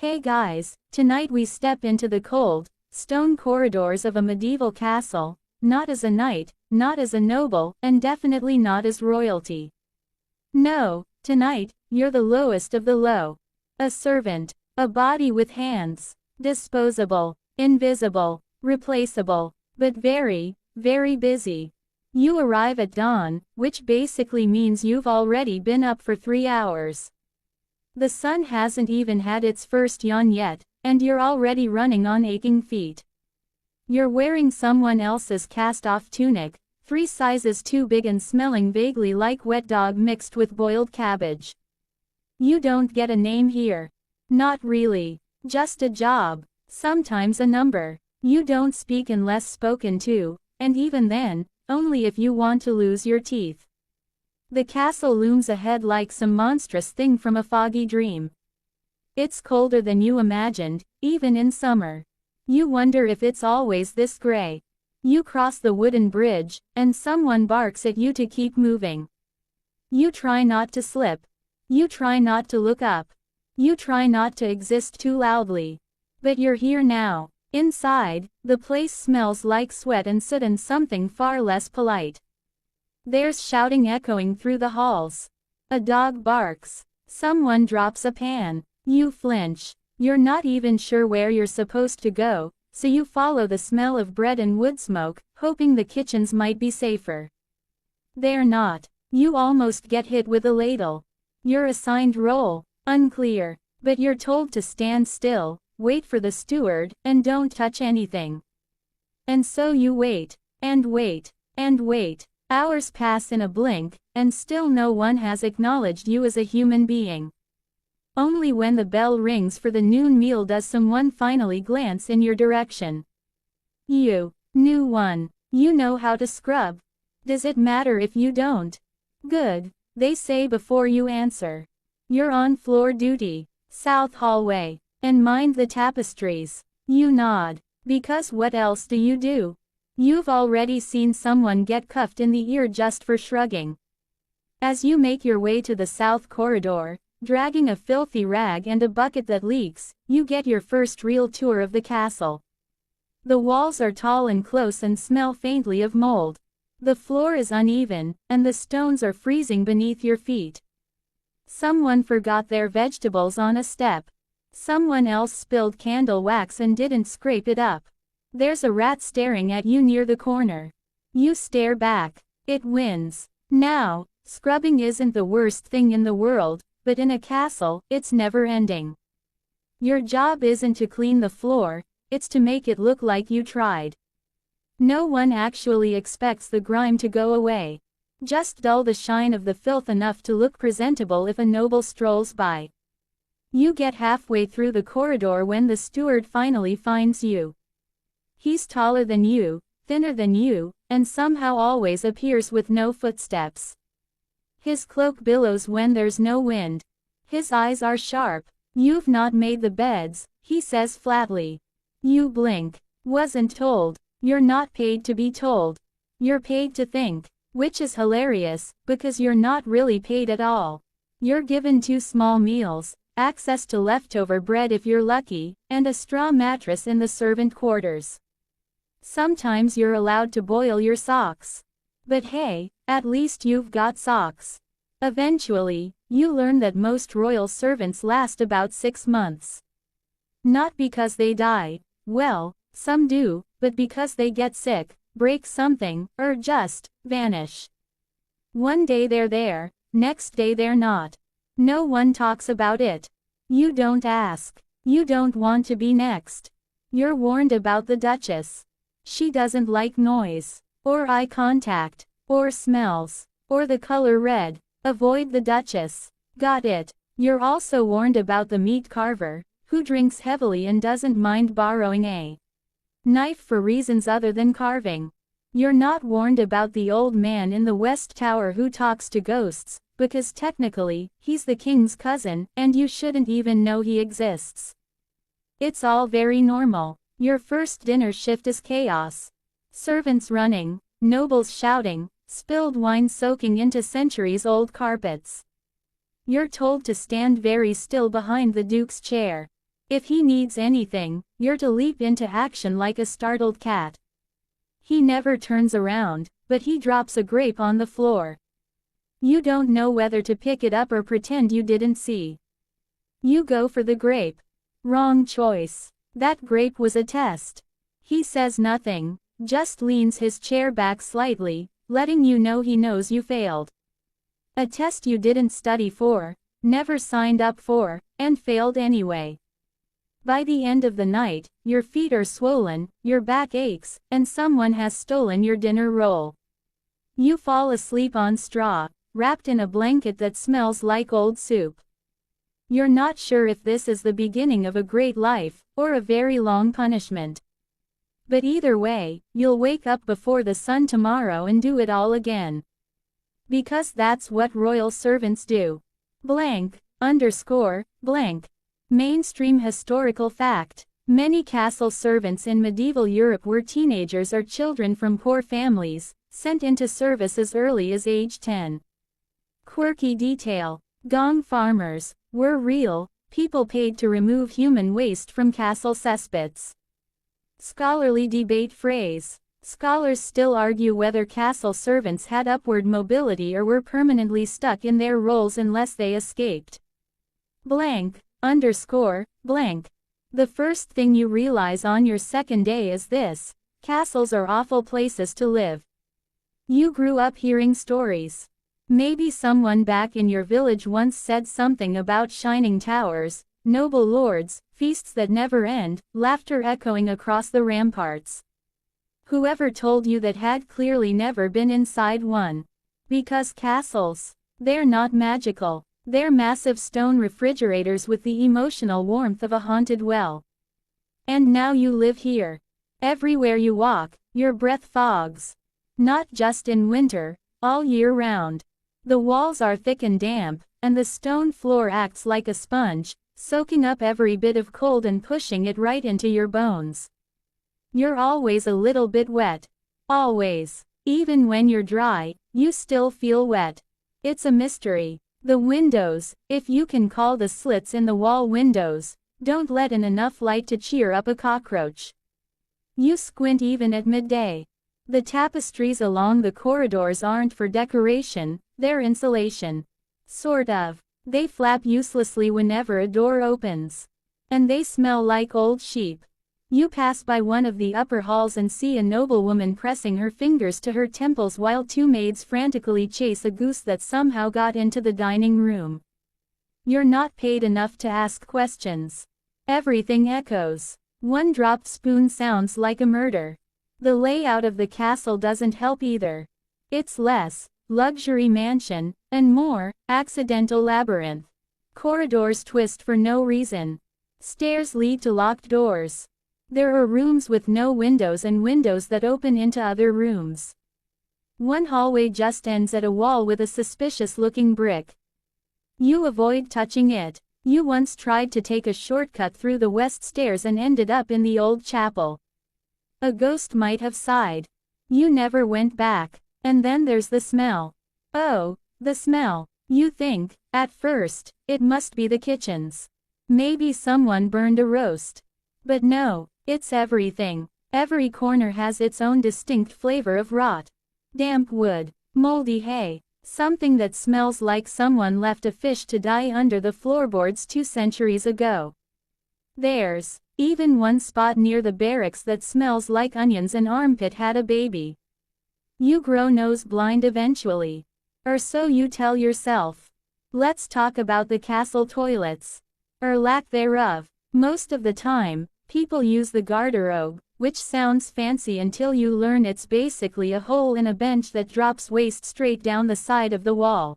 Hey guys, tonight we step into the cold, stone corridors of a medieval castle, not as a knight, not as a noble, and definitely not as royalty. No, tonight, you're the lowest of the low. A servant, a body with hands, disposable, invisible, replaceable, but very, very busy. You arrive at dawn, which basically means you've already been up for 3 hours. The sun hasn't even had its first yawn yet, and you're already running on aching feet. You're wearing someone else's cast-off tunic, 3 sizes too big and smelling vaguely like wet dog mixed with boiled cabbage. You don't get a name here. Not really. Just a job. Sometimes a number. You don't speak unless spoken to, and even then, only if you want to lose your teeth. The castle looms ahead like some monstrous thing from a foggy dream. It's colder than you imagined, even in summer. You wonder if it's always this gray. You cross the wooden bridge, and someone barks at you to keep moving. You try not to slip. You try not to look up. You try not to exist too loudly. But you're here now. Inside, the place smells like sweat and soot and something far less polite. There's shouting echoing through the halls. A dog barks. Someone drops a pan. You flinch. You're not even sure where you're supposed to go, so you follow the smell of bread and wood smoke, hoping the kitchens might be safer. They're not. You almost get hit with a ladle. Your assigned role, unclear, but you're told to stand still, wait for the steward, and don't touch anything. And so you wait, and wait, and wait. Hours pass in a blink, and still no one has acknowledged you as a human being. Only when the bell rings for the noon meal does someone finally glance in your direction. You, new one, you know how to scrub. Does it matter if you don't? Good, they say before you answer. You're on floor duty, south hallway, and mind the tapestries. You nod, because what else do you do? You've already seen someone get cuffed in the ear just for shrugging. As you make your way to the south corridor, dragging a filthy rag and a bucket that leaks, you get your first real tour of the castle. The walls are tall and close and smell faintly of mold. The floor is uneven, and the stones are freezing beneath your feet. Someone forgot their vegetables on a step. Someone else spilled candle wax and didn't scrape it up. There's a rat staring at you near the corner. You stare back. It wins. Now, scrubbing isn't the worst thing in the world, but in a castle, it's never ending. Your job isn't to clean the floor, it's to make it look like you tried. No one actually expects the grime to go away. Just dull the shine of the filth enough to look presentable if a noble strolls by. You get halfway through the corridor when the steward finally finds you. He's taller than you, thinner than you, and somehow always appears with no footsteps. His cloak billows when there's no wind. His eyes are sharp. You've not made the beds, he says flatly. You blink. Wasn't told. You're not paid to be told. You're paid to think, which is hilarious, because you're not really paid at all. You're given 2 small meals, access to leftover bread if you're lucky, and a straw mattress in the servant quarters. Sometimes you're allowed to boil your socks. But hey, at least you've got socks. Eventually, you learn that most royal servants last about 6 months. Not because they die, well, some do, but because they get sick, break something, or just vanish. One day they're there, next day they're not. No one talks about it. You don't ask. You don't want to be next. You're warned about the Duchess. She doesn't like noise, or eye contact, or smells, or the color red. Avoid the Duchess. Got it. You're also warned about the meat carver, who drinks heavily and doesn't mind borrowing a knife for reasons other than carving. You're not warned about the old man in the West Tower who talks to ghosts, because technically, he's the king's cousin, and you shouldn't even know he exists. It's all very normal. Your first dinner shift is chaos. Servants running, nobles shouting, spilled wine soaking into centuries-old carpets. You're told to stand very still behind the Duke's chair. If he needs anything, you're to leap into action like a startled cat. He never turns around, but he drops a grape on the floor. You don't know whether to pick it up or pretend you didn't see. You go for the grape. Wrong choice. That grape was a test. He says nothing, just leans his chair back slightly, letting you know he knows you failed. A test you didn't study for, never signed up for, and failed anyway. By the end of the night, your feet are swollen, your back aches, and someone has stolen your dinner roll. You fall asleep on straw, wrapped in a blanket that smells like old soup. You're not sure if this is the beginning of a great life, or a very long punishment. But either way, you'll wake up before the sun tomorrow and do it all again. Because that's what royal servants do. Blank, underscore, blank. Mainstream historical fact. Many castle servants in medieval Europe were teenagers or children from poor families, sent into service as early as age 10. Quirky detail. Gong farmers were real people paid to remove human waste from castle cesspits. Scholarly debate phrase. Scholars still argue whether castle servants had upward mobility or were permanently stuck in their roles unless they escaped. Blank, underscore, blank. The first thing you realize on your second day is this: castles are awful places to live. You grew up hearing stories. Maybe someone back in your village once said something about shining towers, noble lords, feasts that never end, laughter echoing across the ramparts. Whoever told you that had clearly never been inside one. Because castles, they're not magical. They're massive stone refrigerators with the emotional warmth of a haunted well. And now you live here. Everywhere you walk, your breath fogs. Not just in winter, all year round. The walls are thick and damp, and the stone floor acts like a sponge, soaking up every bit of cold and pushing it right into your bones. You're always a little bit wet. Always. Even when you're dry, you still feel wet. It's a mystery. The windows, if you can call the slits in the wall windows, don't let in enough light to cheer up a cockroach. You squint even at midday. The tapestries along the corridors aren't for decoration, they're insulation. Sort of. They flap uselessly whenever a door opens. And they smell like old sheep. You pass by one of the upper halls and see a noblewoman pressing her fingers to her temples while two maids frantically chase a goose that somehow got into the dining room. You're not paid enough to ask questions. Everything echoes. One dropped spoon sounds like a murder. The layout of the castle doesn't help either. It's less luxury mansion, and more accidental labyrinth. Corridors twist for no reason. Stairs lead to locked doors. There are rooms with no windows and windows that open into other rooms. One hallway just ends at a wall with a suspicious-looking brick. You avoid touching it. You once tried to take a shortcut through the west stairs and ended up in the old chapel. A ghost might have sighed. You never went back. And then there's the smell. Oh, the smell. You think, at first, it must be the kitchens. Maybe someone burned a roast. But no. It's everything. Every corner has its own distinct flavor of rot. Damp wood, moldy hay, something that smells like someone left a fish to die under the floorboards 2 centuries ago. There's even one spot near the barracks that smells like onions and armpit had a baby. You grow nose blind eventually. Or so you tell yourself. Let's talk about the castle toilets. Or lack thereof. Most of the time, people use the garderobe, which sounds fancy until you learn it's basically a hole in a bench that drops waste straight down the side of the wall.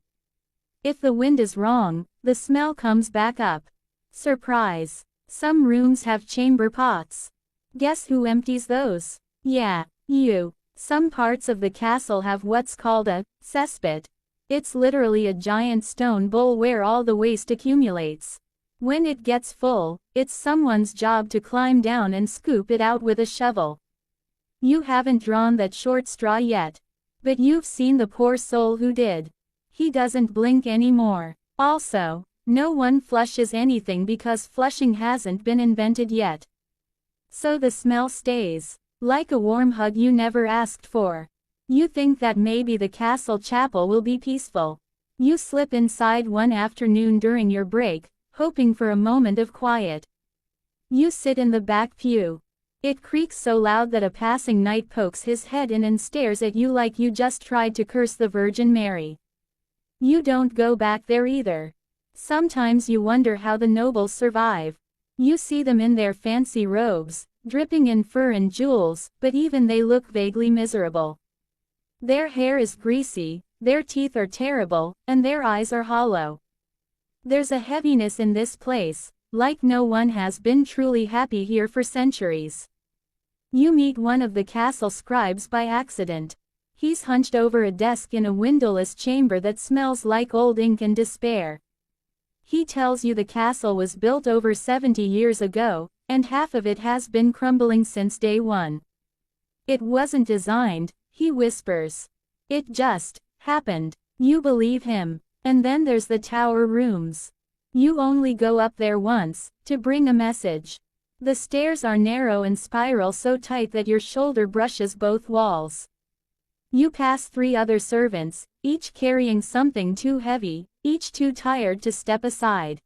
If the wind is wrong, the smell comes back up. Surprise! Some rooms have chamber pots. Guess who empties those? Yeah, you. Some parts of the castle have what's called a cesspit. It's literally a giant stone bowl where all the waste accumulates. When it gets full, it's someone's job to climb down and scoop it out with a shovel. You haven't drawn that short straw yet. But you've seen the poor soul who did. He doesn't blink anymore. Also, No one flushes anything because flushing hasn't been invented yet. So the smell stays. Like a warm hug you never asked for. You think that maybe the castle chapel will be peaceful. You slip inside one afternoon during your break, hoping for a moment of quiet. You sit in the back pew. It creaks so loud that a passing knight pokes his head in and stares at you like you just tried to curse the Virgin Mary. You don't go back there either. Sometimes you wonder how the nobles survive. You see them in their fancy robes, dripping in fur and jewels, but even they look vaguely miserable. Their hair is greasy, their teeth are terrible, and their eyes are hollow. There's a heaviness in this place, like no one has been truly happy here for centuries. You meet one of the castle scribes by accident. He's hunched over a desk in a windowless chamber that smells like old ink and despair. He tells you the castle was built over 70 years ago, and half of it has been crumbling since day one. It wasn't designed, he whispers. It just happened. You believe him. And then there's the tower rooms. You only go up there once, to bring a message. The stairs are narrow and spiral so tight that your shoulder brushes both walls. You pass 3 other servants, each carrying something too heavy, each too tired to step aside.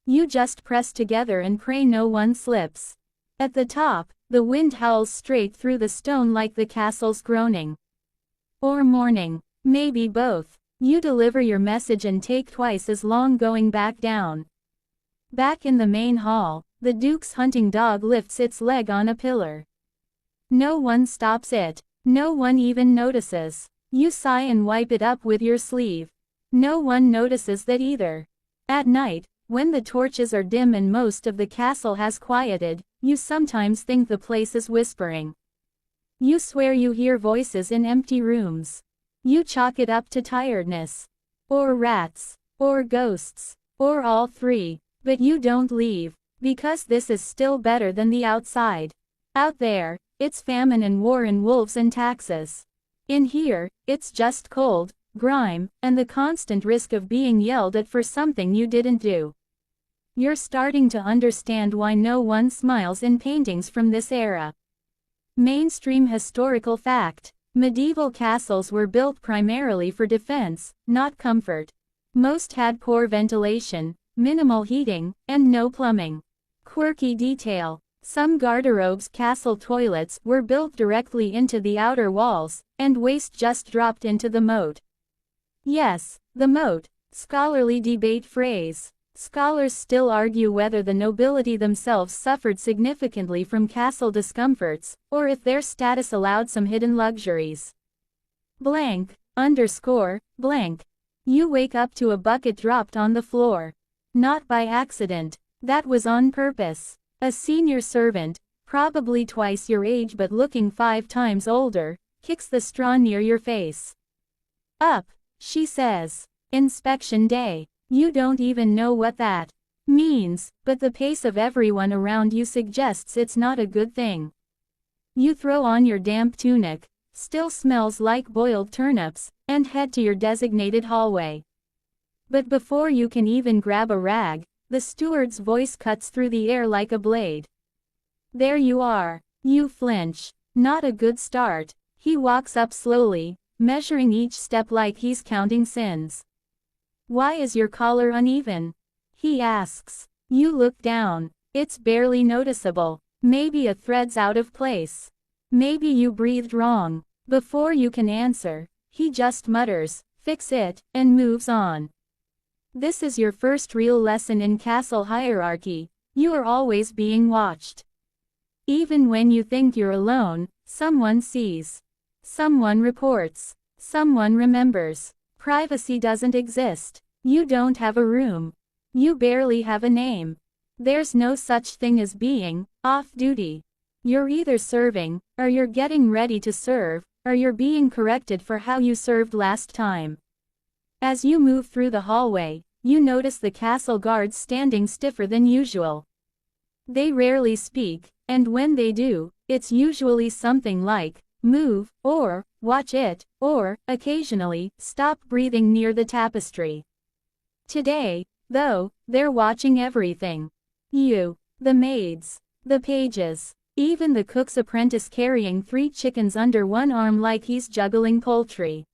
You just press together and pray no one slips. At the top, the wind howls straight through the stone like the castle's groaning. Or mourning. Maybe both. You deliver your message and take twice as long going back down. Back in the main hall, the Duke's hunting dog lifts its leg on a pillar. No one stops it. No one even notices. You sigh and wipe it up with your sleeve. No one notices that either. At night, when the torches are dim and most of the castle has quieted, you sometimes think the place is whispering. You swear you hear voices in empty rooms. You chalk it up to tiredness. Or rats. Or ghosts. Or all 3. But you don't leave. Because this is still better than the outside. Out there, it's famine and war and wolves and taxes. In here, it's just cold, grime, and the constant risk of being yelled at for something you didn't do. You're starting to understand why no one smiles in paintings from this era. Mainstream historical fact. Medieval castles were built primarily for defense, not comfort. Most had poor ventilation, minimal heating, and no plumbing. Quirky detail. Some garderobes' castle toilets were built directly into the outer walls, and waste just dropped into the moat. Yes, the moat. Scholarly debate phrase. Scholars still argue whether the nobility themselves suffered significantly from castle discomforts, or if their status allowed some hidden luxuries. Blank, underscore, blank. You wake up to a bucket dropped on the floor. Not by accident. That was on purpose. A senior servant, probably twice your age but looking 5 times older, kicks the straw near your face. Up, she says. Inspection day. You don't even know what that means, but the pace of everyone around you suggests it's not a good thing. You throw on your damp tunic, still smells like boiled turnips, and head to your designated hallway. But before you can even grab a rag, the steward's voice cuts through the air like a blade. There you are. You flinch. Not a good start. He walks up slowly, measuring each step like he's counting sins. Why is your collar uneven? He asks. You look down. It's barely noticeable. Maybe a thread's out of place. Maybe you breathed wrong. Before you can answer, he just mutters, "Fix it," and moves on. This is your first real lesson in castle hierarchy. You are always being watched. Even when you think you're alone, someone sees. Someone reports. Someone remembers. Privacy doesn't exist. You don't have a room. You barely have a name. There's no such thing as being off duty. You're either serving, or you're getting ready to serve, or you're being corrected for how you served last time. As you move through the hallway, you notice the castle guards standing stiffer than usual. They rarely speak, and when they do, it's usually something like, "Move," or "Watch it," or, occasionally, "Stop breathing near the tapestry." Today, though, they're watching everything. You, the maids, the pages, even the cook's apprentice carrying 3 chickens under one arm like he's juggling poultry.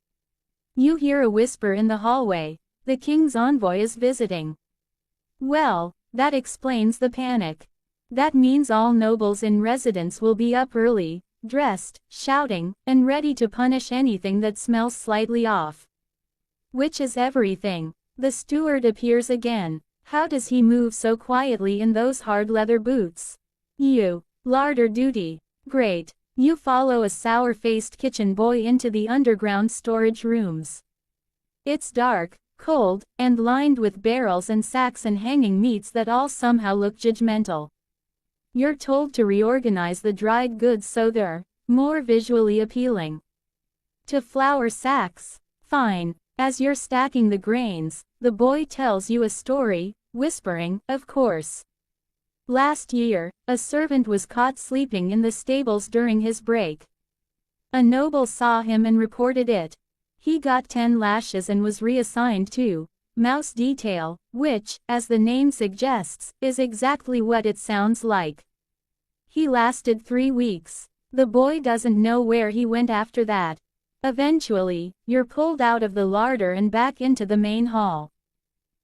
You hear a whisper in the hallway, the king's envoy is visiting. Well, that explains the panic. That means all nobles in residence will be up early, dressed, shouting, and ready to punish anything that smells slightly off. Which is everything. The steward appears again. How does he move so quietly in those hard leather boots? You, larder duty. Great. You follow a sour-faced kitchen boy into the underground storage rooms. It's dark, cold, and lined with barrels and sacks and hanging meats that all somehow look judgmental. You're told to reorganize the dried goods so they're more visually appealing. To flour sacks. Fine. As you're stacking the grains, the boy tells you a story, whispering, of course. Last year, a servant was caught sleeping in the stables during his break. A noble saw him and reported it. He got 10 lashes and was reassigned to mouse detail, which, as the name suggests, is exactly what it sounds like. He lasted 3 weeks. The boy doesn't know where he went after that. Eventually, you're pulled out of the larder and back into the main hall.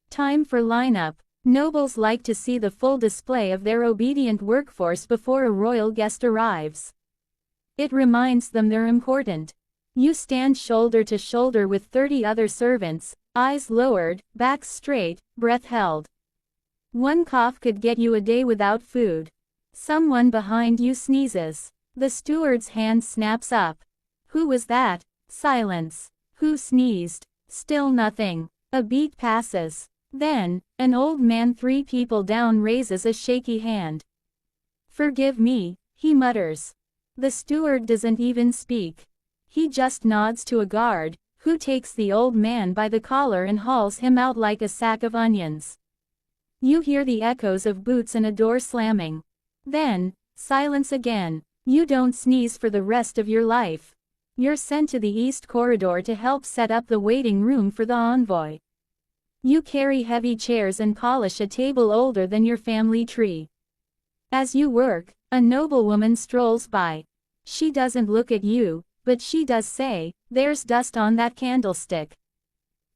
Time for lineup. Nobles like to see the full display of their obedient workforce before a royal guest arrives. It reminds them they're important. You stand shoulder to shoulder with 30 other servants, eyes lowered, backs straight, breath held. One cough could get you a day without food. Someone behind you sneezes. The steward's hand snaps up. Who was that? Silence. Who sneezed? Still nothing. A beat passes. Then, an old man 3 people down raises a shaky hand. Forgive me, he mutters. The steward doesn't even speak. He just nods to a guard, who takes the old man by the collar and hauls him out like a sack of onions. You hear the echoes of boots and a door slamming. Then, silence again. You don't sneeze for the rest of your life. You're sent to the East Corridor to help set up the waiting room for the envoy. You carry heavy chairs and polish a table older than your family tree. As you work, a noblewoman strolls by. She doesn't look at you, but she does say, "There's dust on that candlestick."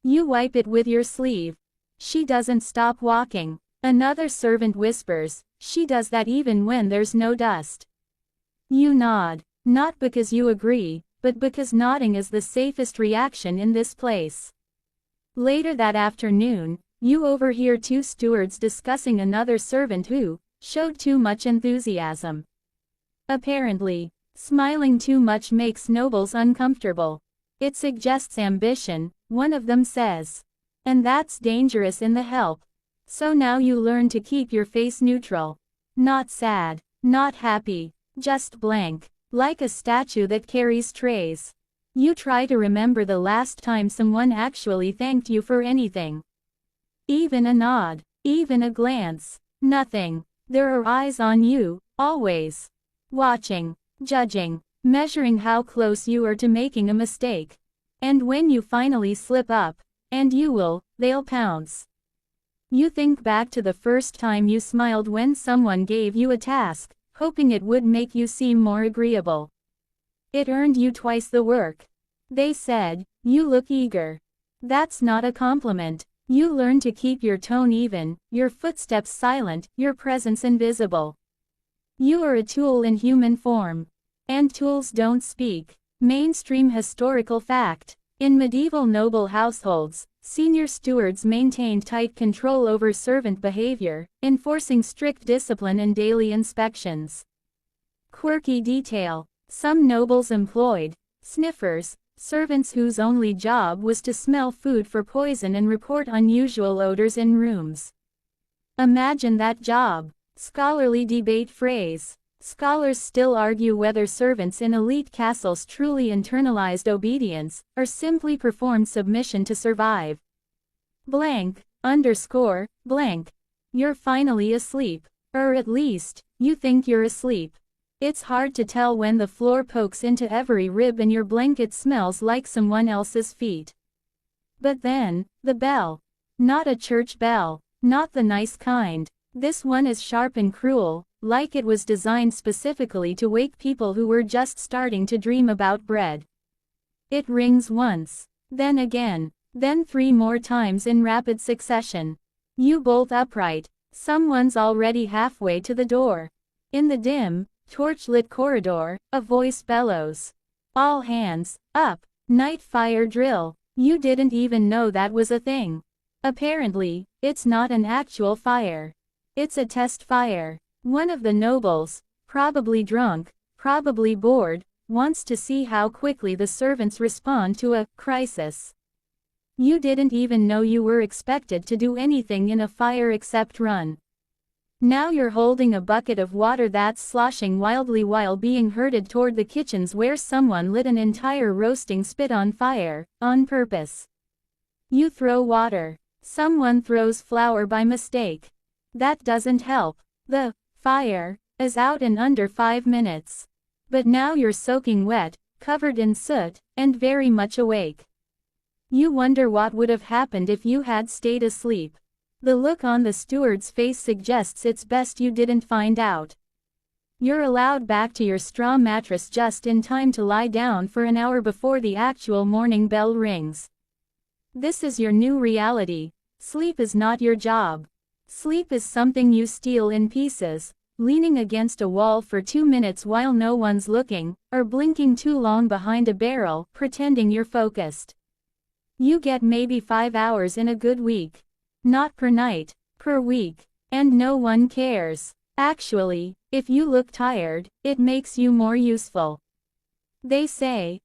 You wipe it with your sleeve. She doesn't stop walking. Another servant whispers, "She does that even when there's no dust." You nod, not because you agree, but because nodding is the safest reaction in this place. Later that afternoon, you overhear 2 stewards discussing another servant who showed too much enthusiasm. Apparently, smiling too much makes nobles uncomfortable. It suggests ambition, one of them says. And that's dangerous in the help. So now you learn to keep your face neutral. Not sad, not happy, just blank, like a statue that carries trays. You try to remember the last time someone actually thanked you for anything. Even a nod, even a glance, nothing. There are eyes on you, always. Watching, judging, measuring how close you are to making a mistake. And when you finally slip up, and you will, they'll pounce. You think back to the first time you smiled when someone gave you a task, hoping it would make you seem more agreeable. It earned you twice the work. They said, "You look eager." That's not a compliment. You learn to keep your tone even, your footsteps silent, your presence invisible. You are a tool in human form. And tools don't speak. Mainstream historical fact. In medieval noble households, senior stewards maintained tight control over servant behavior, enforcing strict discipline and daily inspections. Quirky detail. Some nobles employed sniffers, servants whose only job was to smell food for poison and report unusual odors in rooms. Imagine that job. Scholarly debate phrase. Scholars still argue whether servants in elite castles truly internalized obedience, or simply performed submission to survive. Blank, underscore, blank. You're finally asleep. Or at least, you think you're asleep. It's hard to tell when the floor pokes into every rib and your blanket smells like someone else's feet. But then, the bell. Not a church bell. Not the nice kind. This one is sharp and cruel, like it was designed specifically to wake people who were just starting to dream about bread. It rings once. Then again. Then 3 more times in rapid succession. You bolt upright. Someone's already halfway to the door. In the dim, torch-lit corridor, a voice bellows. All hands, up. Night fire drill. You didn't even know that was a thing. Apparently, it's not an actual fire. It's a test fire. One of the nobles, probably drunk, probably bored, wants to see how quickly the servants respond to a crisis. You didn't even know you were expected to do anything in a fire except run. Now you're holding a bucket of water that's sloshing wildly while being herded toward the kitchens where someone lit an entire roasting spit on fire, on purpose. You throw water. Someone throws flour by mistake. That doesn't help. The fire is out in under 5 minutes. But now you're soaking wet, covered in soot, and very much awake. You wonder what would have happened if you had stayed asleep. The look on the steward's face suggests it's best you didn't find out. You're allowed back to your straw mattress just in time to lie down for an hour before the actual morning bell rings. This is your new reality. Sleep is not your job. Sleep is something you steal in pieces, leaning against a wall for 2 minutes while no one's looking, or blinking too long behind a barrel, pretending you're focused. You get maybe 5 hours in a good week. Not per night, per week. And no one cares. Actually, if you look tired, it makes you more useful. They say,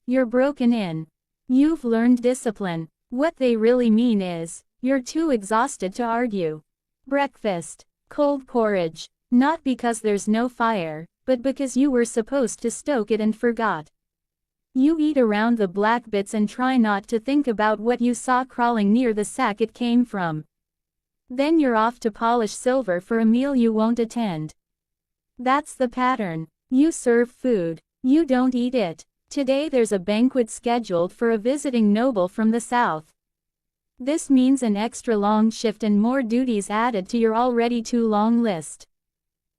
you're broken in. You've learned discipline. What they really mean is, you're too exhausted to argue. Breakfast. Cold porridge. Not because there's no fire, but because you were supposed to stoke it and forgot. You eat around the black bits and try not to think about what you saw crawling near the sack it came from. Then you're off to polish silver for a meal you won't attend. That's the pattern. You serve food. You don't eat it. Today there's a banquet scheduled for a visiting noble from the south. This means an extra long shift and more duties added to your already too long list.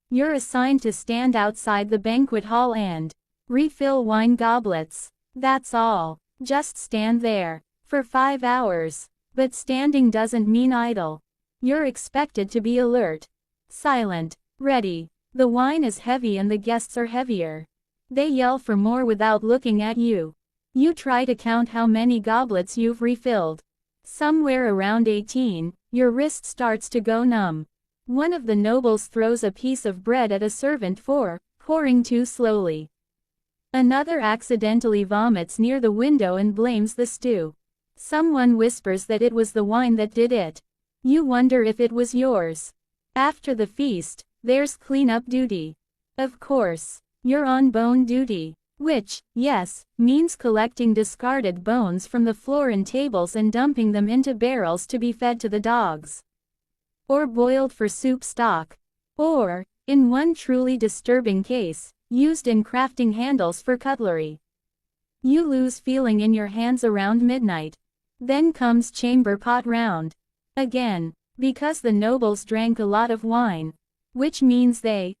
You're assigned to stand outside the banquet hall and refill wine goblets. That's all. Just stand there. For 5 hours. But standing doesn't mean idle. You're expected to be alert. Silent. Ready. The wine is heavy and the guests are heavier. They yell for more without looking at you. You try to count how many goblets you've refilled. Somewhere around 18, your wrist starts to go numb. One of the nobles throws a piece of bread at a servant for pouring too slowly. Another accidentally vomits near the window and blames the stew. Someone whispers that it was the wine that did it. You wonder if it was yours. After the feast, there's cleanup duty. Of course, you're on bone duty. Which, yes, means collecting discarded bones from the floor and tables and dumping them into barrels to be fed to the dogs. Or boiled for soup stock. Or, in one truly disturbing case, used in crafting handles for cutlery. You lose feeling in your hands around midnight. Then comes chamber pot round. Again, because the nobles drank a lot of wine. Which means they,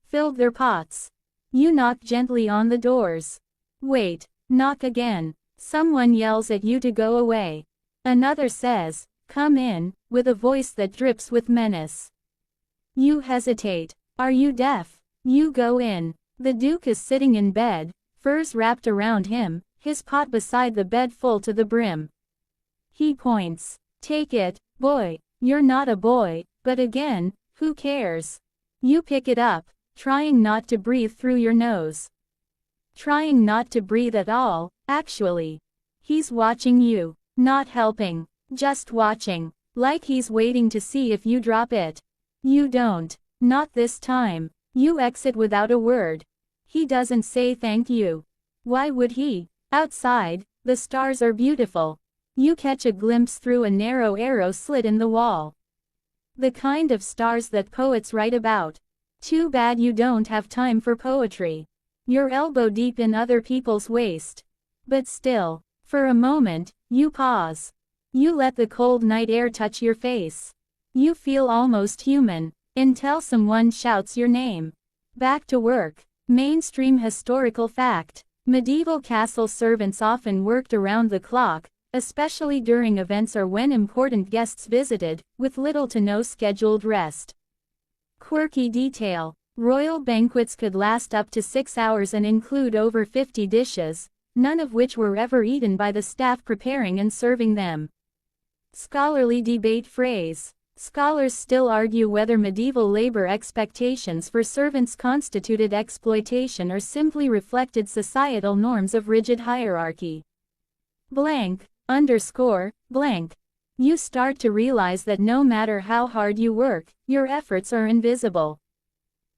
filled their pots. You knock gently on the doors. Wait, knock again. Someone yells at you to go away. Another says, come in, with a voice that drips with menace. You hesitate. Are you deaf? You go in. The Duke is sitting in bed, furs wrapped around him, his pot beside the bed full to the brim. He points. Take it, boy. You're not a boy, but again, who cares? You pick it up, trying not to breathe through your nose. Trying not to breathe at all, actually. He's watching you, not helping, just watching, like he's waiting to see if you drop it. You don't. Not this time. You exit without a word. He doesn't say thank you. Why would he? Outside, the stars are beautiful. You catch a glimpse through a narrow arrow slit in the wall. The kind of stars that poets write about. Too bad you don't have time for poetry. You're elbow deep in other people's waste. But still, for a moment, you pause. You let the cold night air touch your face. You feel almost human, until someone shouts your name. Back to work. Mainstream historical fact. Medieval castle servants often worked around the clock, especially during events or when important guests visited, with little to no scheduled rest. Quirky detail. Royal banquets could last up to 6 hours and include over 50 dishes, none of which were ever eaten by the staff preparing and serving them. Scholarly debate phrase. Scholars still argue whether medieval labor expectations for servants constituted exploitation or simply reflected societal norms of rigid hierarchy. Blank, underscore, blank. You start to realize that no matter how hard you work, your efforts are invisible.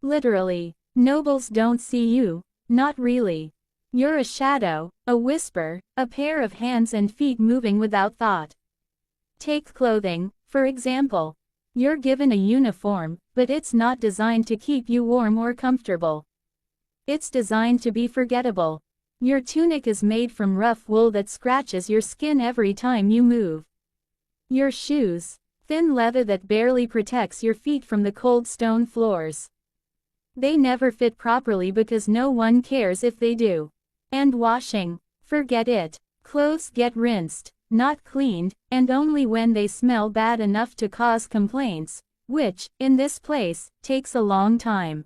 Literally. Nobles don't see you, not really. You're a shadow, a whisper, a pair of hands and feet moving without thought. Take clothing, for example. You're given a uniform, but it's not designed to keep you warm or comfortable. It's designed to be forgettable. Your tunic is made from rough wool that scratches your skin every time you move. Your shoes, thin leather that barely protects your feet from the cold stone floors. They never fit properly because no one cares if they do. And washing, forget it. Clothes get rinsed, not cleaned, and only when they smell bad enough to cause complaints, which, in this place, takes a long time.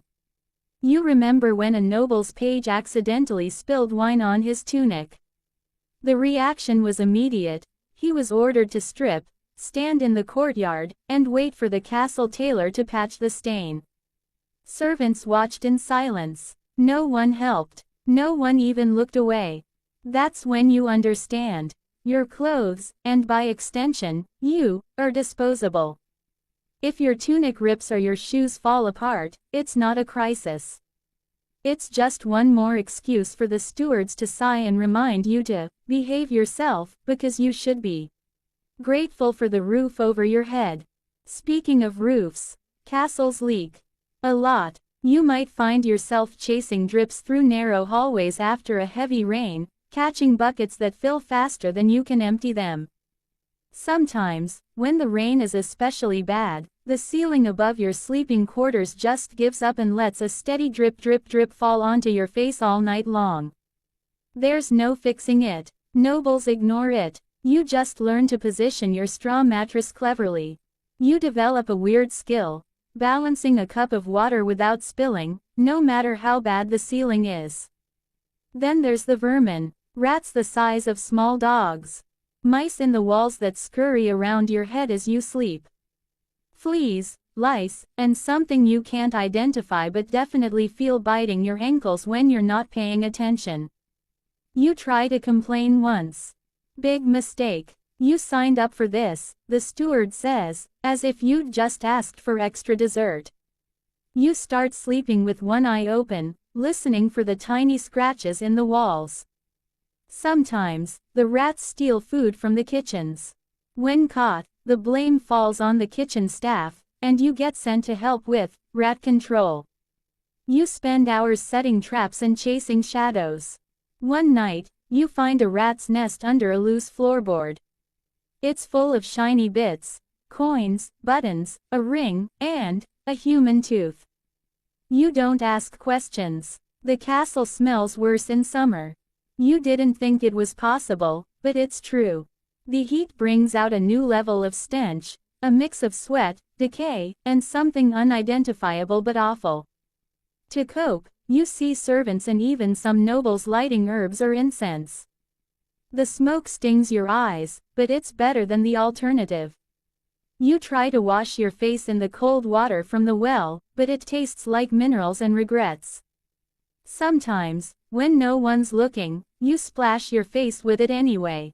You remember when a noble's page accidentally spilled wine on his tunic. The reaction was immediate. He was ordered to strip, stand in the courtyard, and wait for the castle tailor to patch the stain. Servants watched in silence. No one helped. No one even looked away. That's when you understand. Your clothes, and by extension, you, are disposable. If your tunic rips or your shoes fall apart, it's not a crisis. It's just one more excuse for the stewards to sigh and remind you to behave yourself, because you should be grateful for the roof over your head. Speaking of roofs, castles leak. A lot. You might find yourself chasing drips through narrow hallways after a heavy rain, catching buckets that fill faster than you can empty them. Sometimes, when the rain is especially bad, the ceiling above your sleeping quarters just gives up and lets a steady drip drip drip fall onto your face all night long. There's no fixing it. Nobles ignore it. You just learn to position your straw mattress cleverly. You develop a weird skill, balancing a cup of water without spilling, no matter how bad the ceiling is. Then there's the vermin. Rats the size of small dogs. Mice in the walls that scurry around your head as you sleep. Fleas, lice, and something you can't identify but definitely feel biting your ankles when you're not paying attention. You try to complain once. Big mistake. You signed up for this, the steward says, as if you'd just asked for extra dessert. You start sleeping with one eye open, listening for the tiny scratches in the walls. Sometimes, the rats steal food from the kitchens. When caught, the blame falls on the kitchen staff, and you get sent to help with rat control. You spend hours setting traps and chasing shadows. One night, you find a rat's nest under a loose floorboard. It's full of shiny bits, coins, buttons, a ring, and a human tooth. You don't ask questions. The castle smells worse in summer. You didn't think it was possible, but it's true. The heat brings out a new level of stench, a mix of sweat, decay, and something unidentifiable but awful. To cope, you see servants and even some nobles lighting herbs or incense. The smoke stings your eyes, but it's better than the alternative. You try to wash your face in the cold water from the well, but it tastes like minerals and regrets. Sometimes, when no one's looking, you splash your face with it anyway.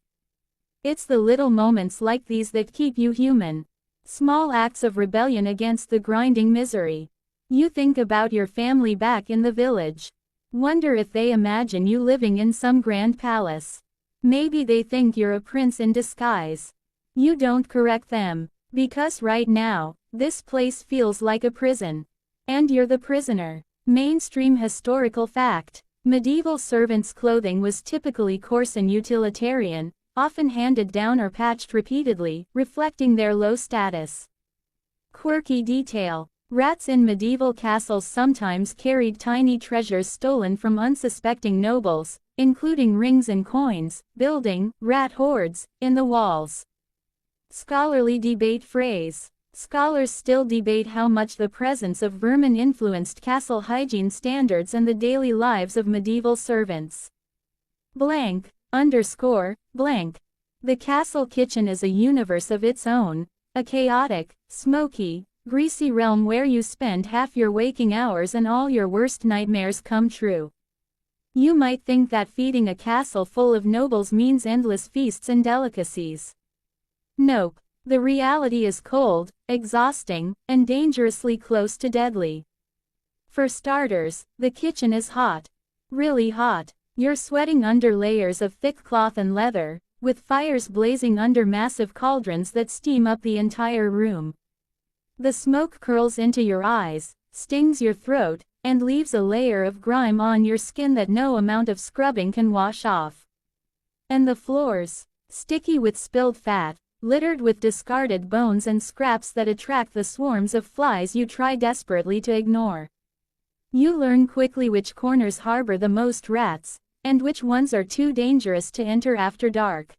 It's the little moments like these that keep you human. Small acts of rebellion against the grinding misery. You think about your family back in the village. Wonder if they imagine you living in some grand palace. Maybe they think you're a prince in disguise. You don't correct them, because right now, this place feels like a prison. And you're the prisoner. Mainstream historical fact. Medieval servants' clothing was typically coarse and utilitarian, often handed down or patched repeatedly, reflecting their low status. Quirky detail. Rats in medieval castles sometimes carried tiny treasures stolen from unsuspecting nobles, including rings and coins, building rat hoards in the walls. Scholarly debate phrase. Scholars still debate how much the presence of vermin influenced castle hygiene standards and the daily lives of medieval servants. Blank. Blank. The castle kitchen is a universe of its own, a chaotic, smoky, greasy realm where you spend half your waking hours and all your worst nightmares come true. You might think that feeding a castle full of nobles means endless feasts and delicacies. Nope. The reality is cold, exhausting, and dangerously close to deadly. For starters, the kitchen is hot. Really hot. You're sweating under layers of thick cloth and leather, with fires blazing under massive cauldrons that steam up the entire room. The smoke curls into your eyes, stings your throat, and leaves a layer of grime on your skin that no amount of scrubbing can wash off. And the floors, sticky with spilled fat, littered with discarded bones and scraps that attract the swarms of flies you try desperately to ignore. You learn quickly which corners harbor the most rats, and which ones are too dangerous to enter after dark.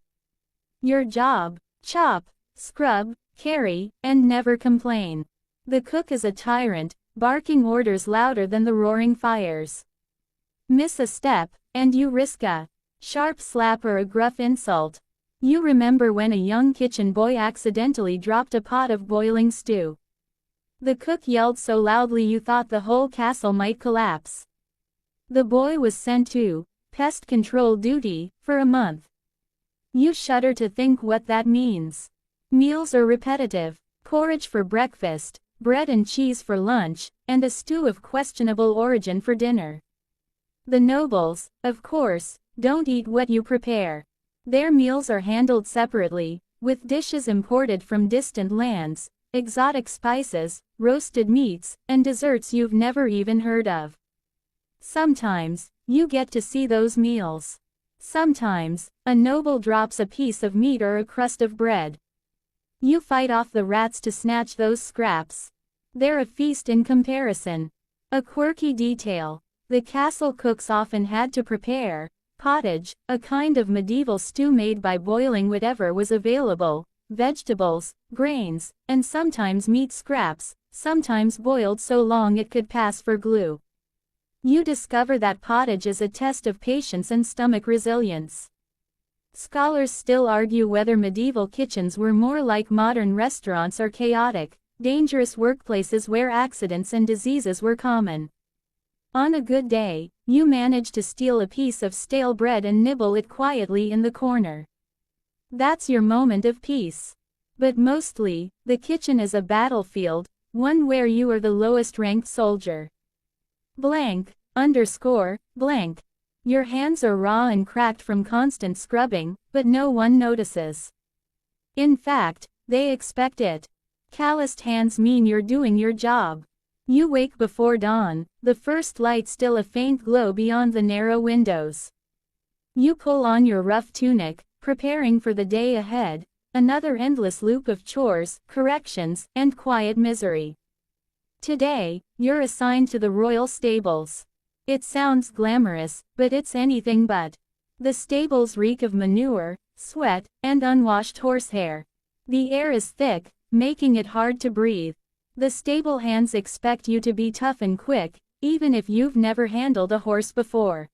Your job: chop, scrub, carry, and never complain. The cook is a tyrant, barking orders louder than the roaring fires. Miss a step, and you risk a sharp slap or a gruff insult. You remember when a young kitchen boy accidentally dropped a pot of boiling stew. The cook yelled so loudly you thought the whole castle might collapse. The boy was sent to pest control duty for a month. You shudder to think what that means. Meals are repetitive: porridge for breakfast, bread and cheese for lunch, and a stew of questionable origin for dinner. The nobles, of course, don't eat what you prepare. Their meals are handled separately, with dishes imported from distant lands, exotic spices, roasted meats, and desserts you've never even heard of. Sometimes, you get to see those meals. Sometimes, a noble drops a piece of meat or a crust of bread. You fight off the rats to snatch those scraps. They're a feast in comparison. A quirky detail: the castle cooks often had to prepare pottage, a kind of medieval stew made by boiling whatever was available, vegetables, grains, and sometimes meat scraps, sometimes boiled so long it could pass for glue. You discover that pottage is a test of patience and stomach resilience. Scholars still argue whether medieval kitchens were more like modern restaurants or chaotic, dangerous workplaces where accidents and diseases were common. On a good day, you manage to steal a piece of stale bread and nibble it quietly in the corner. That's your moment of peace. But mostly, the kitchen is a battlefield, one where you are the lowest ranked soldier. Blank. Your hands are raw and cracked from constant scrubbing, but no one notices. In fact, they expect it. Calloused hands mean you're doing your job. You wake before dawn, the first light still a faint glow beyond the narrow windows. You pull on your rough tunic, preparing for the day ahead, another endless loop of chores, corrections, and quiet misery. Today, you're assigned to the royal stables. It sounds glamorous, but it's anything but. The stables reek of manure, sweat, and unwashed horsehair. The air is thick, making it hard to breathe. The stable hands expect you to be tough and quick, even if you've never handled a horse before.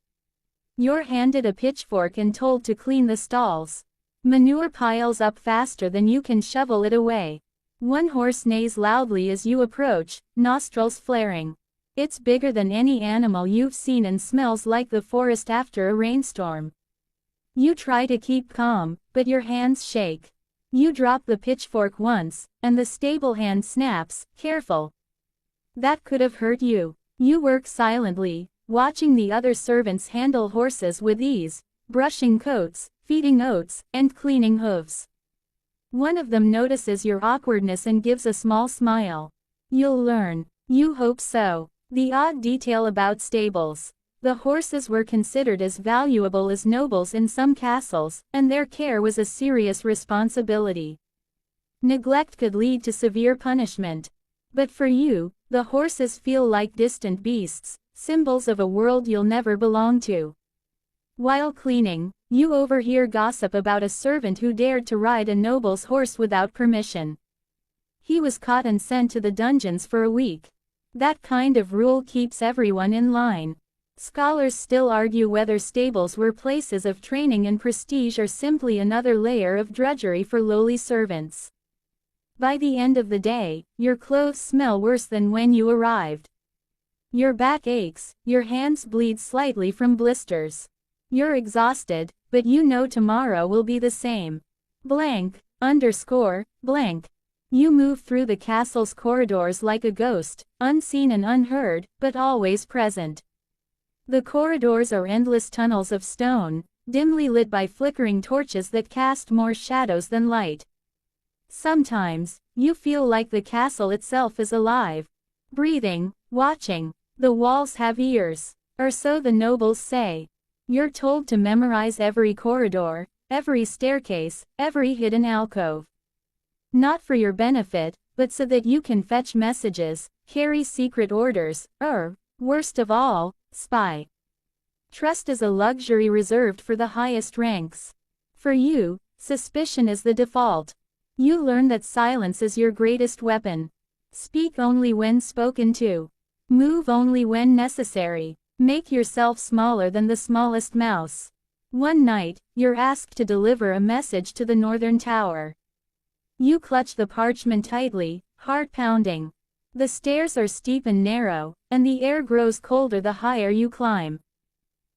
You're handed a pitchfork and told to clean the stalls. Manure piles up faster than you can shovel it away. One horse neighs loudly as you approach, nostrils flaring. It's bigger than any animal you've seen and smells like the forest after a rainstorm. You try to keep calm, but your hands shake. You drop the pitchfork once, and the stable hand snaps, "Careful." That could have hurt you. You work silently, watching the other servants handle horses with ease, brushing coats, feeding oats, and cleaning hooves. One of them notices your awkwardness and gives a small smile. You'll learn. You hope so. The odd detail about stables. The horses were considered as valuable as nobles in some castles, and their care was a serious responsibility. Neglect could lead to severe punishment. But for you, the horses feel like distant beasts, symbols of a world you'll never belong to. While cleaning, you overhear gossip about a servant who dared to ride a noble's horse without permission. He was caught and sent to the dungeons for a week. That kind of rule keeps everyone in line. Scholars still argue whether stables were places of training and prestige or simply another layer of drudgery for lowly servants. By the end of the day, your clothes smell worse than when you arrived. Your back aches, your hands bleed slightly from blisters. You're exhausted, but you know tomorrow will be the same. Blank. You move through the castle's corridors like a ghost, unseen and unheard, but always present. The corridors are endless tunnels of stone, dimly lit by flickering torches that cast more shadows than light. Sometimes, you feel like the castle itself is alive, breathing, watching. The walls have ears, or so the nobles say. You're told to memorize every corridor, every staircase, every hidden alcove. Not for your benefit, but so that you can fetch messages, carry secret orders, or, worst of all, spy. Trust is a luxury reserved for the highest ranks. For you, suspicion is the default. You learn that silence is your greatest weapon. Speak only when spoken to. Move only when necessary. Make yourself smaller than the smallest mouse. One night, you're asked to deliver a message to the northern tower. You clutch the parchment tightly, heart pounding. The stairs are steep and narrow, and the air grows colder the higher you climb.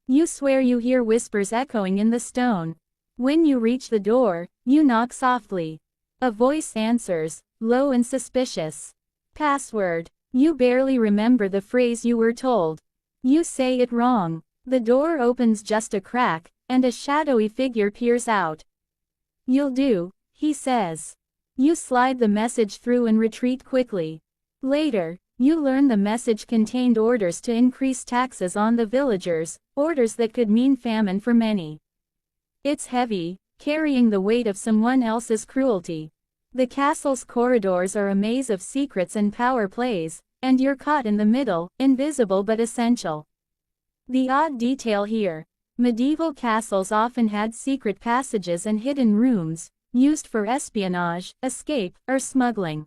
You swear you hear whispers echoing in the stone. When you reach the door, you knock softly. A voice answers, low and suspicious. Password. You barely remember the phrase you were told. You say it wrong. The door opens just a crack, and a shadowy figure peers out. You'll do, he says. You slide the message through and retreat quickly. Later, you learn the message contained orders to increase taxes on the villagers, orders that could mean famine for many. It's heavy, carrying the weight of someone else's cruelty. The castle's corridors are a maze of secrets and power plays, and you're caught in the middle, invisible but essential. The odd detail here. Medieval castles often had secret passages and hidden rooms, used for espionage, escape, or smuggling.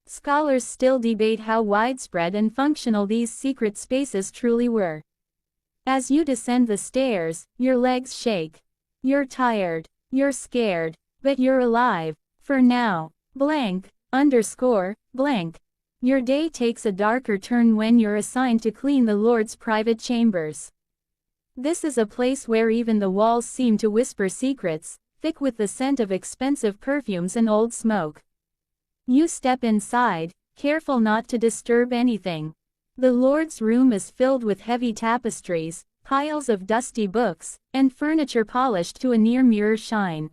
Scholars still debate how widespread and functional these secret spaces truly were. As you descend the stairs, your legs shake. You're tired. You're scared. But you're alive. For now. Your day takes a darker turn when you're assigned to clean the Lord's private chambers. This is a place where even the walls seem to whisper secrets, thick with the scent of expensive perfumes and old smoke. You step inside, careful not to disturb anything. The Lord's room is filled with heavy tapestries, piles of dusty books, and furniture polished to a near mirror shine.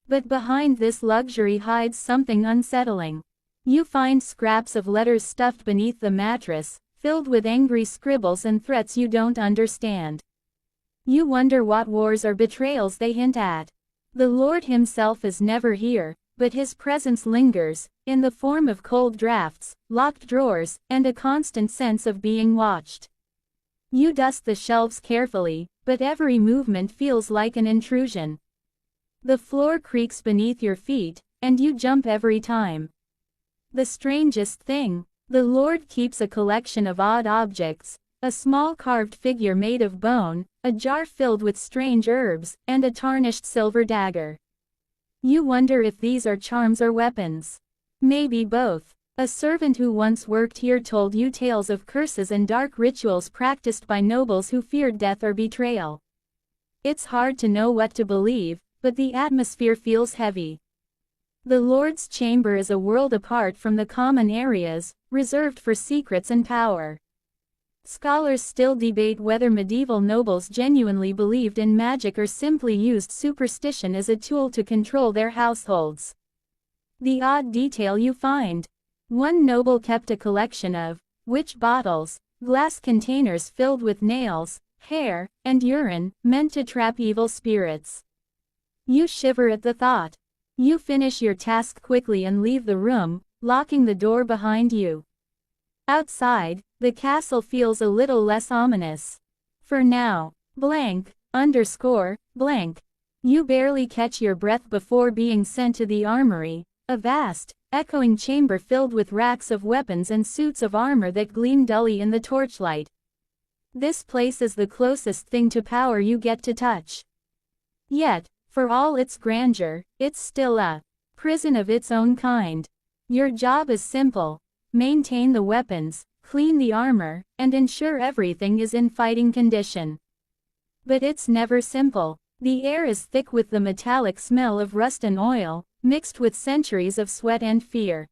But behind this luxury hides something unsettling. You find scraps of letters stuffed beneath the mattress, filled with angry scribbles and threats you don't understand. You wonder what wars or betrayals they hint at. The Lord himself is never here, but his presence lingers, in the form of cold drafts, locked drawers, and a constant sense of being watched. You dust the shelves carefully, but every movement feels like an intrusion. The floor creaks beneath your feet, and you jump every time. The strangest thing, the Lord keeps a collection of odd objects, a small carved figure made of bone, a jar filled with strange herbs, and a tarnished silver dagger. You wonder if these are charms or weapons. Maybe both. A servant who once worked here told you tales of curses and dark rituals practiced by nobles who feared death or betrayal. It's hard to know what to believe, but the atmosphere feels heavy. The Lord's chamber is a world apart from the common areas, reserved for secrets and power. Scholars still debate whether medieval nobles genuinely believed in magic or simply used superstition as a tool to control their households. The odd detail you find. One noble kept a collection of witch bottles, glass containers filled with nails, hair, and urine, meant to trap evil spirits. You shiver at the thought. You finish your task quickly and leave the room, locking the door behind you. Outside, the castle feels a little less ominous. For now, blank, underscore, blank. You barely catch your breath before being sent to the armory, a vast, echoing chamber filled with racks of weapons and suits of armor that gleam dully in the torchlight. This place is the closest thing to power you get to touch. Yet, for all its grandeur, it's still a prison of its own kind. Your job is simple: maintain the weapons, clean the armor, and ensure everything is in fighting condition. But it's never simple. The air is thick with the metallic smell of rust and oil, mixed with centuries of sweat and fear.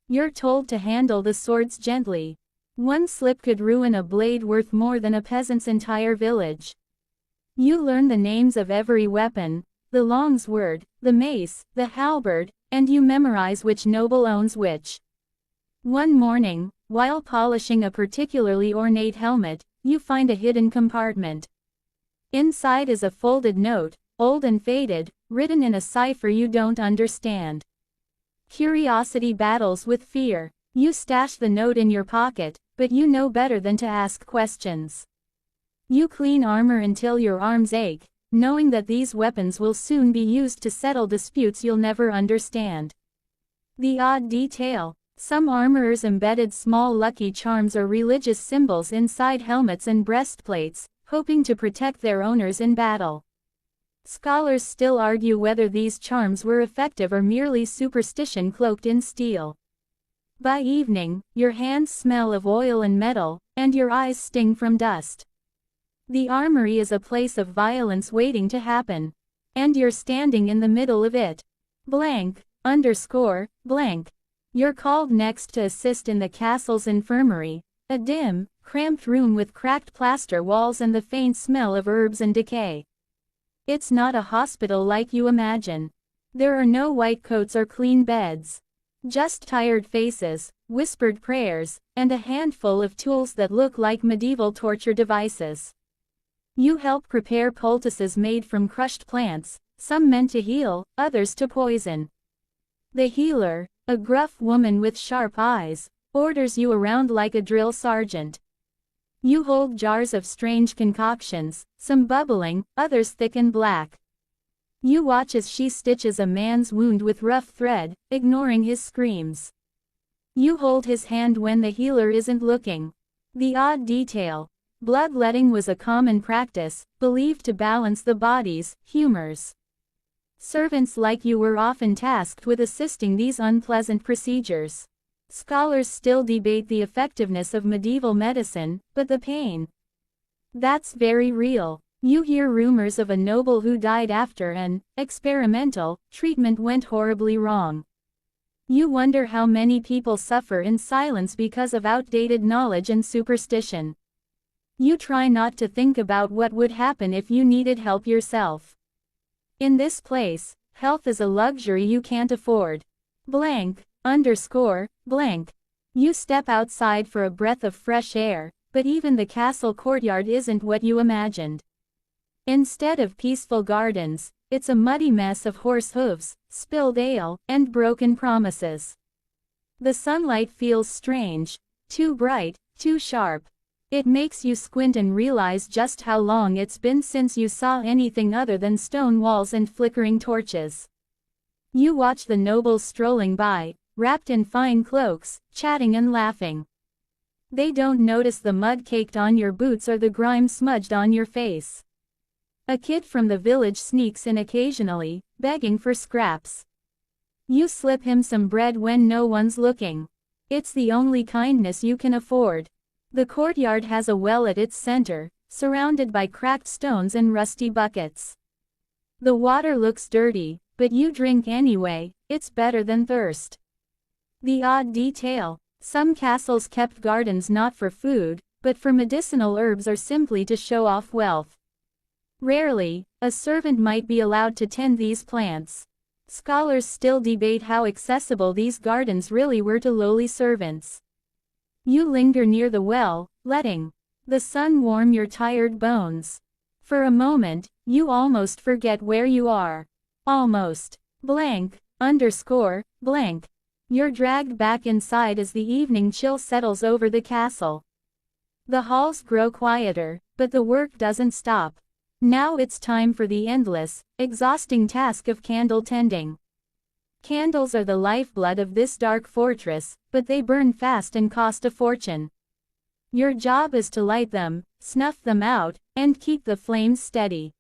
You're told to handle the swords gently. One slip could ruin a blade worth more than a peasant's entire village. You learn the names of every weapon, the longsword, the mace, the halberd, and you memorize which noble owns which. One morning, while polishing a particularly ornate helmet, you find a hidden compartment. Inside is a folded note, old and faded, written in a cipher you don't understand. Curiosity battles with fear. You stash the note in your pocket, but you know better than to ask questions. You clean armor until your arms ache, knowing that these weapons will soon be used to settle disputes you'll never understand. The odd detail: some armorers embedded small lucky charms or religious symbols inside helmets and breastplates, hoping to protect their owners in battle. Scholars still argue whether these charms were effective or merely superstition cloaked in steel. By evening, your hands smell of oil and metal, and your eyes sting from dust. The armory is a place of violence waiting to happen. And you're standing in the middle of it. Blank, underscore, blank. You're called next to assist in the castle's infirmary, a dim, cramped room with cracked plaster walls and the faint smell of herbs and decay. It's not a hospital like you imagine. There are no white coats or clean beds. Just tired faces, whispered prayers, and a handful of tools that look like medieval torture devices. You help prepare poultices made from crushed plants, some meant to heal, others to poison. The healer, a gruff woman with sharp eyes, orders you around like a drill sergeant. You hold jars of strange concoctions, some bubbling, others thick and black. You watch as she stitches a man's wound with rough thread, ignoring his screams. You hold his hand when the healer isn't looking. The odd detail: bloodletting was a common practice, believed to balance the body's humors. Servants like you were often tasked with assisting these unpleasant procedures. Scholars still debate the effectiveness of medieval medicine, but the pain, that's very real. You hear rumors of a noble who died after an experimental treatment went horribly wrong. You wonder how many people suffer in silence because of outdated knowledge and superstition. You try not to think about what would happen if you needed help yourself. In this place, health is a luxury you can't afford. Blank, underscore, blank. You step outside for a breath of fresh air, but even the castle courtyard isn't what you imagined. Instead of peaceful gardens, it's a muddy mess of horse hooves, spilled ale, and broken promises. The sunlight feels strange, too bright, too sharp. It makes you squint and realize just how long it's been since you saw anything other than stone walls and flickering torches. You watch the nobles strolling by, wrapped in fine cloaks, chatting and laughing. They don't notice the mud caked on your boots or the grime smudged on your face. A kid from the village sneaks in occasionally, begging for scraps. You slip him some bread when no one's looking. It's the only kindness you can afford. The courtyard has a well at its center, surrounded by cracked stones and rusty buckets. The water looks dirty, but you drink anyway, it's better than thirst. The odd detail: some castles kept gardens not for food, but for medicinal herbs or simply to show off wealth. Rarely, a servant might be allowed to tend these plants. Scholars still debate how accessible these gardens really were to lowly servants. You linger near the well, letting the sun warm your tired bones. For a moment, you almost forget where you are. Almost. Blank, underscore, blank. You're dragged back inside as the evening chill settles over the castle. The halls grow quieter, but the work doesn't stop. Now it's time for the endless, exhausting task of candle tending. Candles are the lifeblood of this dark fortress, but they burn fast and cost a fortune. Your job is to light them, snuff them out, and keep the flames steady.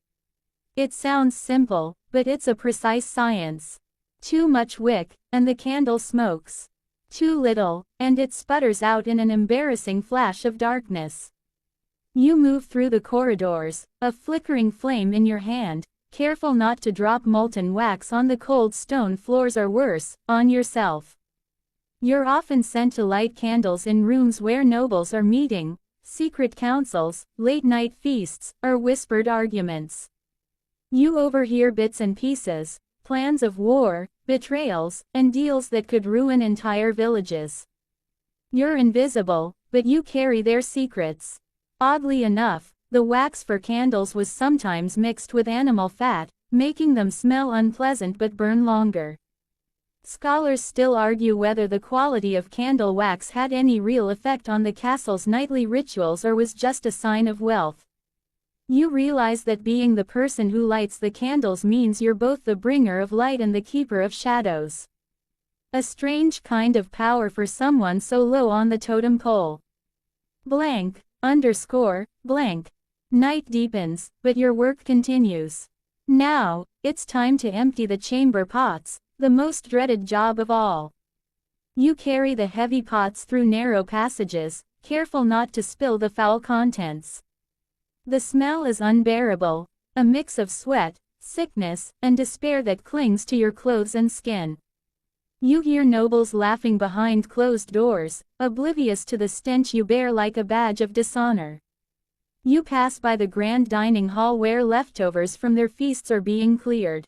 It sounds simple, but it's a precise science. Too much wick, and the candle smokes. Too little, and it sputters out in an embarrassing flash of darkness. You move through the corridors, a flickering flame in your hand, careful not to drop molten wax on the cold stone floors or worse, on yourself. You're often sent to light candles in rooms where nobles are meeting, secret councils, late-night feasts, or whispered arguments. You overhear bits and pieces, plans of war, betrayals, and deals that could ruin entire villages. You're invisible, but you carry their secrets. Oddly enough, the wax for candles was sometimes mixed with animal fat, making them smell unpleasant but burn longer. Scholars still argue whether the quality of candle wax had any real effect on the castle's nightly rituals or was just a sign of wealth. You realize that being the person who lights the candles means you're both the bringer of light and the keeper of shadows. A strange kind of power for someone so low on the totem pole. Blank, underscore, blank. Night deepens, but your work continues. Now, it's time to empty the chamber pots, the most dreaded job of all. You carry the heavy pots through narrow passages, careful not to spill the foul contents. The smell is unbearable, a mix of sweat, sickness, and despair that clings to your clothes and skin. You hear nobles laughing behind closed doors, oblivious to the stench you bear like a badge of dishonor. You pass by the grand dining hall where leftovers from their feasts are being cleared.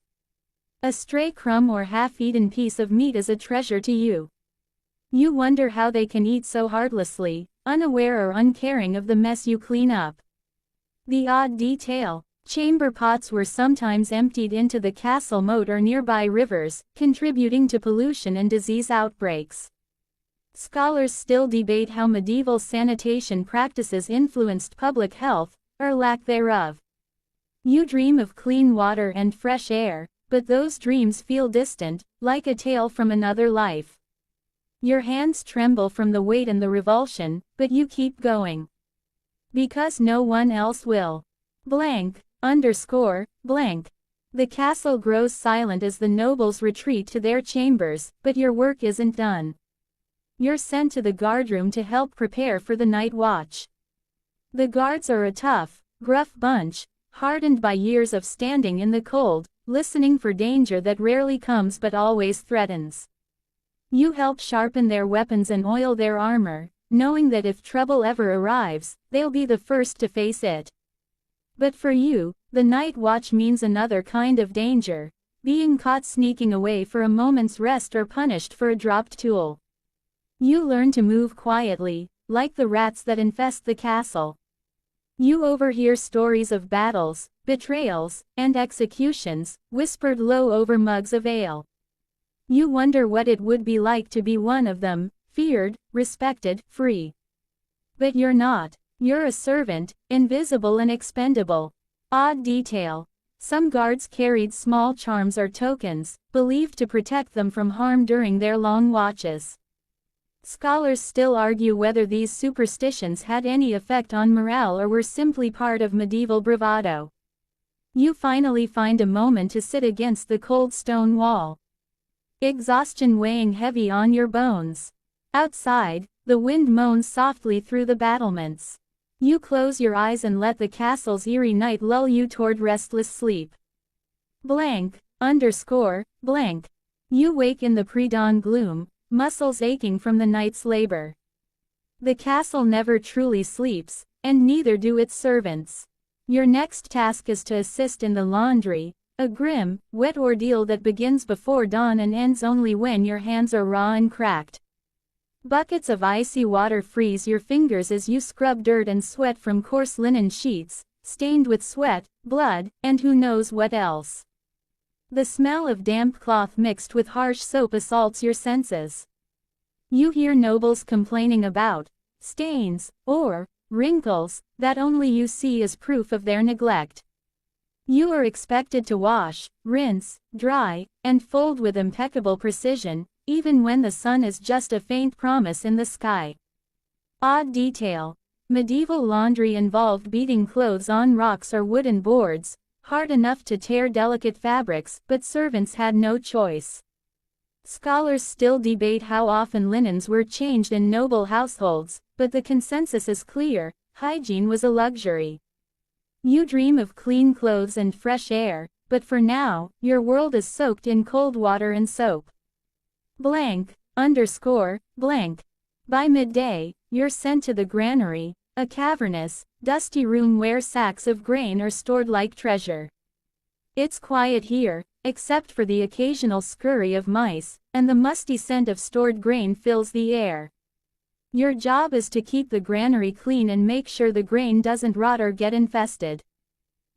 A stray crumb or half-eaten piece of meat is a treasure to you. You wonder how they can eat so heartlessly, unaware or uncaring of the mess you clean up. The odd detail: chamber pots were sometimes emptied into the castle moat or nearby rivers, contributing to pollution and disease outbreaks. Scholars still debate how medieval sanitation practices influenced public health, or lack thereof. You dream of clean water and fresh air, but those dreams feel distant, like a tale from another life. Your hands tremble from the weight and the revulsion, but you keep going. Because no one else will. Blank, underscore, blank. The castle grows silent as the nobles retreat to their chambers, but your work isn't done. You're sent to the guardroom to help prepare for the night watch. The guards are a tough, gruff bunch, hardened by years of standing in the cold, listening for danger that rarely comes but always threatens. You help sharpen their weapons and oil their armor, knowing that if trouble ever arrives, they'll be the first to face it. But for you, the night watch means another kind of danger, being caught sneaking away for a moment's rest or punished for a dropped tool. You learn to move quietly, like the rats that infest the castle. You overhear stories of battles, betrayals, and executions, whispered low over mugs of ale. You wonder what it would be like to be one of them, feared, respected, free. But you're not. You're a servant, invisible and expendable. Odd detail: some guards carried small charms or tokens, believed to protect them from harm during their long watches. Scholars still argue whether these superstitions had any effect on morale or were simply part of medieval bravado. You finally find a moment to sit against the cold stone wall. Exhaustion weighing heavy on your bones. Outside, the wind moans softly through the battlements. You close your eyes and let the castle's eerie night lull you toward restless sleep. Blank, underscore, blank. You wake in the pre-dawn gloom, muscles aching from the night's labor. The castle never truly sleeps, and neither do its servants. Your next task is to assist in the laundry, a grim, wet ordeal that begins before dawn and ends only when your hands are raw and cracked. Buckets of icy water freeze your fingers as you scrub dirt and sweat from coarse linen sheets, stained with sweat, blood, and who knows what else. The smell of damp cloth mixed with harsh soap assaults your senses. You hear nobles complaining about stains, or wrinkles, that only you see as proof of their neglect. You are expected to wash, rinse, dry, and fold with impeccable precision, even when the sun is just a faint promise in the sky. Odd detail. Medieval laundry involved beating clothes on rocks or wooden boards, hard enough to tear delicate fabrics, but servants had no choice. Scholars still debate how often linens were changed in noble households, but the consensus is clear: hygiene was a luxury. You dream of clean clothes and fresh air, but for now, your world is soaked in cold water and soap. Blank, underscore, blank. By midday, you're sent to the granary, a cavernous, dusty room where sacks of grain are stored like treasure. It's quiet here, except for the occasional scurry of mice, and the musty scent of stored grain fills the air. Your job is to keep the granary clean and make sure the grain doesn't rot or get infested.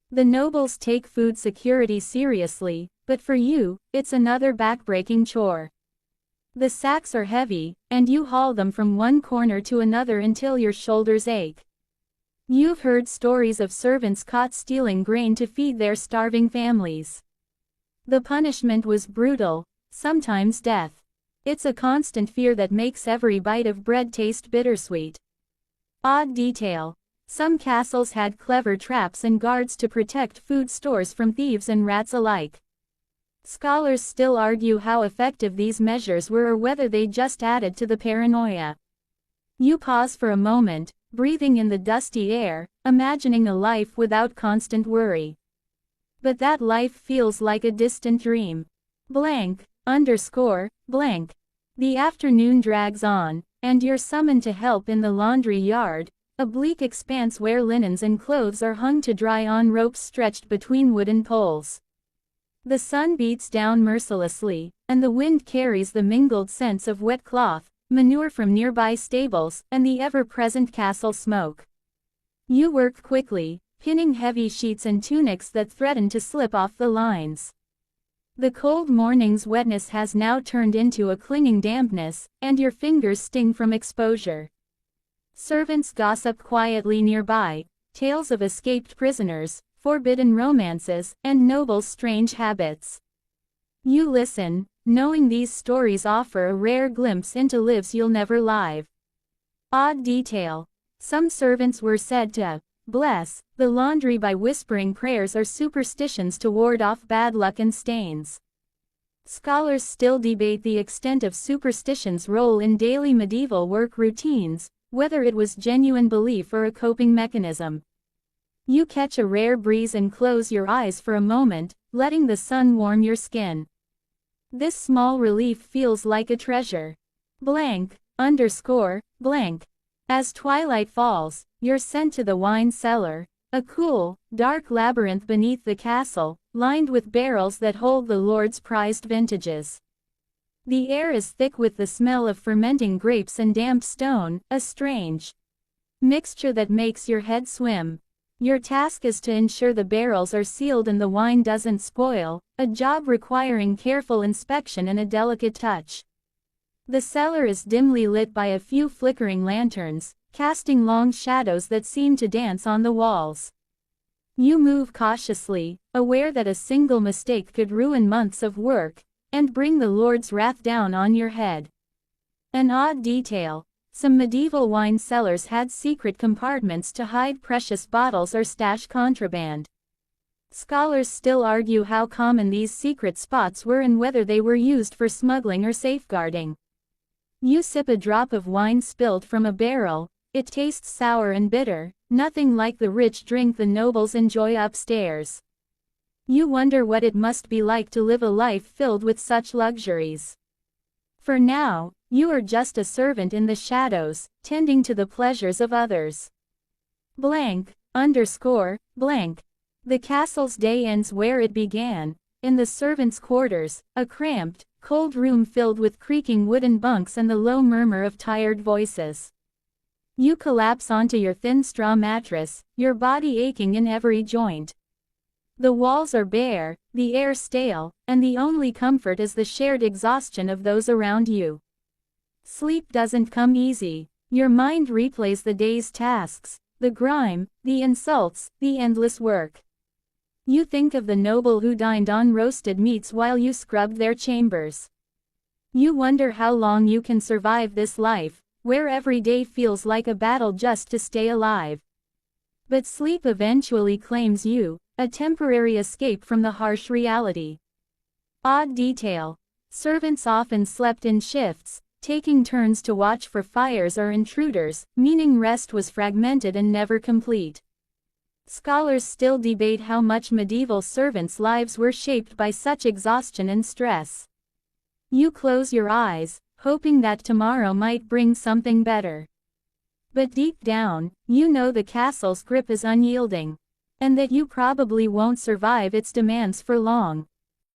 The nobles take food security seriously, but for you, it's another backbreaking chore. The sacks are heavy, and you haul them from one corner to another until your shoulders ache. You've heard stories of servants caught stealing grain to feed their starving families. The punishment was brutal, sometimes death. It's a constant fear that makes every bite of bread taste bittersweet. Odd detail. Some castles had clever traps and guards to protect food stores from thieves and rats alike. Scholars still argue how effective these measures were or whether they just added to the paranoia. You pause for a moment, breathing in the dusty air, imagining a life without constant worry. But that life feels like a distant dream. Blank, underscore, blank. The afternoon drags on, and you're summoned to help in the laundry yard, a bleak expanse where linens and clothes are hung to dry on ropes stretched between wooden poles. The sun beats down mercilessly, and the wind carries the mingled scents of wet cloth, manure from nearby stables, and the ever-present castle smoke. You work quickly, pinning heavy sheets and tunics that threaten to slip off the lines. The cold morning's wetness has now turned into a clinging dampness, and your fingers sting from exposure. Servants gossip quietly nearby, tales of escaped prisoners, forbidden romances, and nobles' strange habits. You listen, knowing these stories offer a rare glimpse into lives you'll never live. Odd detail. Some servants were said to bless the laundry by whispering prayers or superstitions to ward off bad luck and stains. Scholars still debate the extent of superstition's role in daily medieval work routines, whether it was genuine belief or a coping mechanism. You catch a rare breeze and close your eyes for a moment, letting the sun warm your skin. This small relief feels like a treasure. Blank, underscore, blank. As twilight falls, you're sent to the wine cellar, a cool, dark labyrinth beneath the castle, lined with barrels that hold the lord's prized vintages. The air is thick with the smell of fermenting grapes and damp stone, a strange mixture that makes your head swim. Your task is to ensure the barrels are sealed and the wine doesn't spoil, a job requiring careful inspection and a delicate touch. The cellar is dimly lit by a few flickering lanterns, casting long shadows that seem to dance on the walls. You move cautiously, aware that a single mistake could ruin months of work, and bring the Lord's wrath down on your head. An odd detail. Some medieval wine cellars had secret compartments to hide precious bottles or stash contraband. Scholars still argue how common these secret spots were and whether they were used for smuggling or safeguarding. You sip a drop of wine spilled from a barrel. It tastes sour and bitter, nothing like the rich drink the nobles enjoy upstairs. You wonder what it must be like to live a life filled with such luxuries. For now, you are just a servant in the shadows, tending to the pleasures of others. Blank, underscore, blank. The castle's day ends where it began, in the servants' quarters, a cramped, cold room filled with creaking wooden bunks and the low murmur of tired voices. You collapse onto your thin straw mattress, your body aching in every joint. The walls are bare, the air stale, and the only comfort is the shared exhaustion of those around you. Sleep doesn't come easy. Your mind replays the day's tasks, the grime, the insults, the endless work. You think of the noble who dined on roasted meats while you scrubbed their chambers. You wonder how long you can survive this life, where every day feels like a battle just to stay alive. But sleep eventually claims you, a temporary escape from the harsh reality. Odd detail. Servants often slept in shifts, taking turns to watch for fires or intruders, meaning rest was fragmented and never complete. Scholars still debate how much medieval servants' lives were shaped by such exhaustion and stress. You close your eyes, hoping that tomorrow might bring something better. But deep down, you know the castle's grip is unyielding, and that you probably won't survive its demands for long.